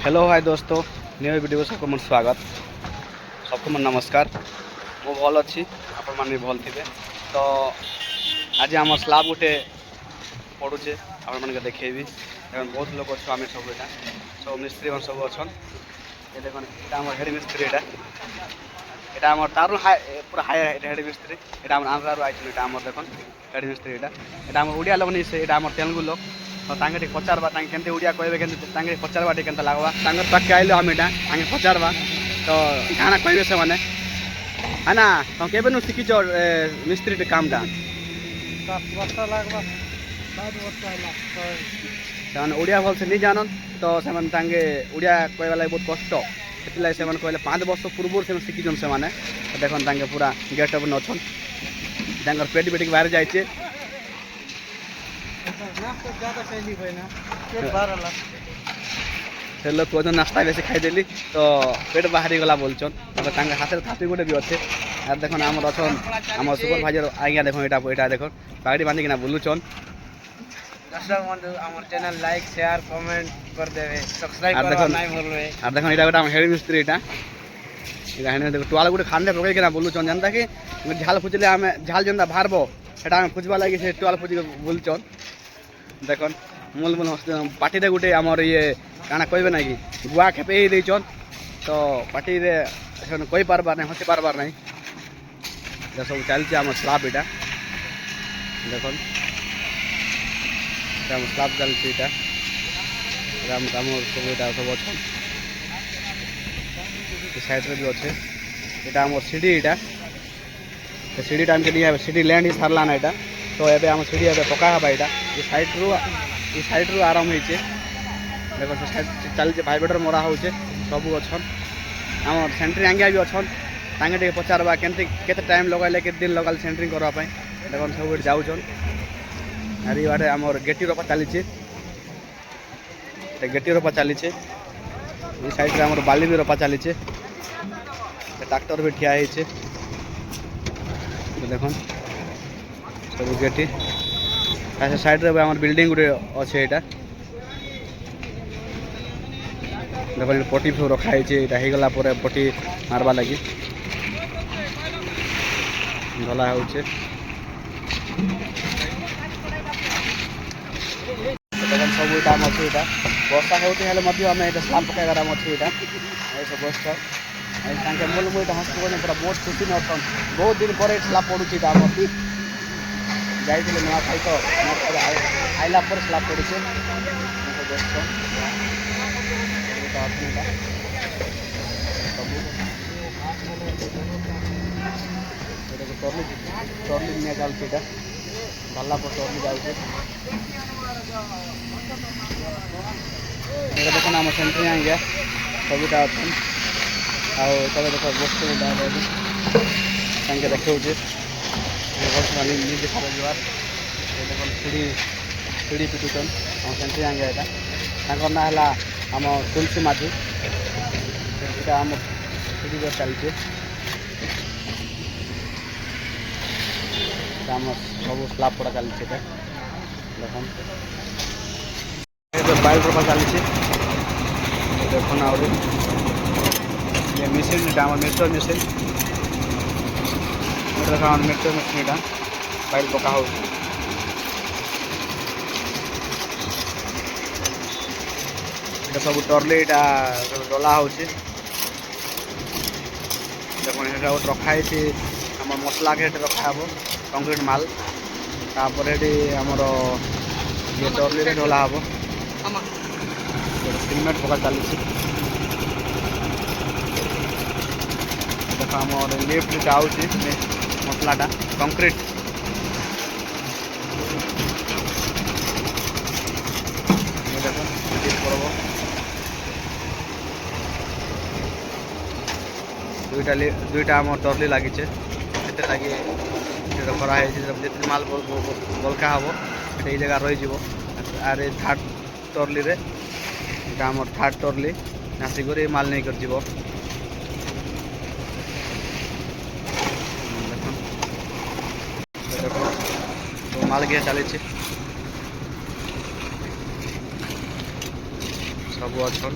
Hello hi दोस्तों new video सबको मोर स्वागत सबको मोर नमस्कार मु भल अच्छी आपण मैंने भल थे तो आज आम स्लाब गोटे पड़ुचे आपण मैंने देखेबी बहुत लोग अच्छे आम सब यहाँ सब मिस्त्री मन सब अच्छन ये देख यहाँ हेड मिस्त्री यहाँ आम तार पूरा हाई हेड मिस्त्री यहाँ आंध्र आई आम देख हेड मिस्त्री यहाँ आम ओडिया लोग नहीं से यहाँ तेलुगु लोग तो तांगे पचारवा केमती ओडिया कहबे के पचारवा के लगवा पाखे आइल आम यहाँ पचारवा तो क्या कहबे से मैंने है ना तुम के शिखीच मिस्त्री काम टा से ओडिया भल से नहीं जानन तो से ओडिया कहवा लगे बहुत कष्ट से कहले 5 वर्ष पूर्व से शिखीचन से मैंने देखन पूरा गेटअप नछन पेट बेटी बाहर जाइए से लोग कहते नाश्ता बेसी खाईदेली तो पेट बाहरी गला बोलचन हाथ में थापी गोटे भी अच्छे यार देखो आम अच्छन आम सुपरभाइजर आज्ञा देखो यहाँ देख पागड़ी बांधिकिना बुलुचन दर्शक बंधु आम चैनल लाइक शेयर कमेंट कर देवे सब्सक्राइब करबा नहीं भूलबे और देखो यहाँ गोटे हेड मिस्त्री यहाँ देखो टुआल गोटे खाने पकईकिना बुलुचन जनता कि झाल फुचले आम झाल जेनता बाहरब सेटा फुचवा लगी से टुआल फुचिक बुलचन देखन मूल मूल पार्टी रे गोटे आमर ये काना कहबे ना कि गुआ खेपे ही देचन तो पार्टी रे कही पारबार नहीं हसी पारबार नहीं सब चलती आम स्लाब यहाँ देखन स्लाब चलती यहाँ सब यहाँ सब अच्छे साइड भी अच्छे यहाँ आम सीढ़ी यहाँ सीढ़ी टाइम के लिए सीढ़ी लैंड ही सारा ना यहाँ तो ये आम सीढ़ी ए पका हाँ यहाँ ये साइड रू आरंभ होचे देखो साइड चलते भाइब्रेटर मरा हो सब अच्छन आम सेंटरिंग आज्ञा भी अच्छन तांगे पचारवा के टाइम लगाइले के दिन लगा सेंटरिंग करवाई देख सब जाऊन आर ये आम गेटी रोपा चली गेटी रोपा चली ये साइड आम बाली भी रोपा चली ट्रैक्टर भी ठिया देख सब गेटी साइड रे आम बिल्डिंग गोटे अच्छे यहाँ देखो पटी सब रखाई होगला पटी मारवा लगी ढला हो सब यहाँ अच्छे यहाँ वर्षा होमें ये स्लाब पकड़ अच्छे यहाँ सब बस मूल मुझे हस्पिटल पूरा बहुत खुशी में अच्छन बहुत दिन पर स्लाब पड़ुची आम जाइए नुआ खाई तो आइला पर स्लाब पड़े टर्ली निया चलती भल्ला पर टर्ली जाऊे देखो आम सेंटरिंग आज्ञा सबटा अच्छन आगे देख बस देखे निजे खा जावार देख सीढ़ी सीढ़ी पिटुचन आम सेंटरिंग आज्ञा यहाँ ना है आम तुलसी माझी यहाँ आम सीढ़ी चलचे आम सब स्लाब पड़ा चलছে देखो बाइल रोपा चलছে देखो ना ये मेसीन आम मेट्रो मेसीन देखो मेट्रो मेसीन यहाँ बाइल पका हो सब टर्ली यहाँ डला हो देखो ये गोटे रखाई आम मसला के रखा हे कंक्रीट माल तापर आमर ये टर्ली ढला हम सिमेंट पका चली देख आम लिफ्ट आउे मसलाटा कंक्रीट देख पड़ब दुईटा आम टर्ली लगी लगे कराई जितने माल बलका हम ये जगह रही आर थार्ड टर्ली रे आम थार्ड टर्ली आसिक माल नहीं कर माल गिया चली सब अच्छन।